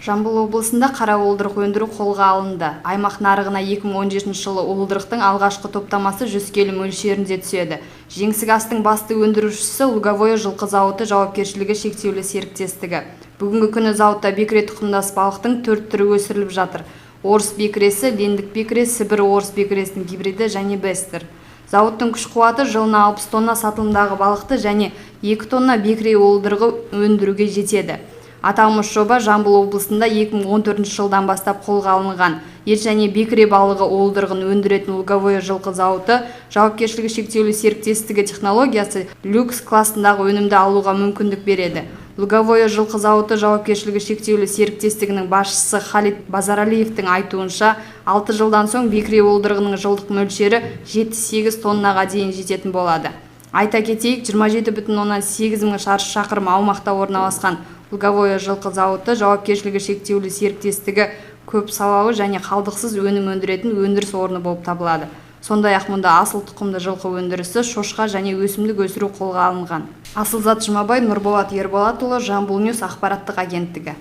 Жамбыл облысында қара уылдырық өндіру қолға алынды. Аймақ нарығына 2017 жылы уылдырықтың алғашқы топтамасы 100 келі мөлшерінде түседі. Жеңсік астың басты өндірушісі Луговое жылқы зауыты жауапкершілігі шектеулі серіктестігі. Бүгінгі күні зауытта бекіре тұқымдас балықтың 4 түрі өсіріліп жатыр. Орыс бекіресі, лендік бекіре, Сібір орыс бекіресінің гибриді және Бестер. Зауыттың күш қуаты жылына 60 тонна сатылымдағы балықты және 2 тонна бекіре уылдырығы өндіруге жетеді. Аталмыш жоба Жамбыл облысында 2014 жылдан бастап қолға алынған. Ет және бекіре балығы уылдырығын өндіретін Луговое жылқы зауыты жауапкершілігі шектеулі серіктестігі технологиясы люкс классындағы өнімді алуға мүмкіндік береді. Луговое жылқы зауыты жауапкершілігі шектеулі серіктестігінің басшысы Халид Базаралиевтің айтуынша, 6 жылдан соң бекіре уылдырығының жылдық мөлшері 7-8 тоннаға дейін жететін болады. Айта кетейік, 27,8 мың шаршы шақырым аумақта орналасқан Луговое жылқы зауыты жауапкершілігі шектеулі серіктестігі көп салалы және қалдықсыз өнім өндіретін өндіріс орны болып табылады. Сондай-ақ мұнда асыл тұқымды жылқы өндірісі, шошқа және өсімдік өсіру қолға алынған. Асылзат Жұмабай, Нұрболат Ерболатұлы, Жамбыл Ньюс ақпараттық агенттігі.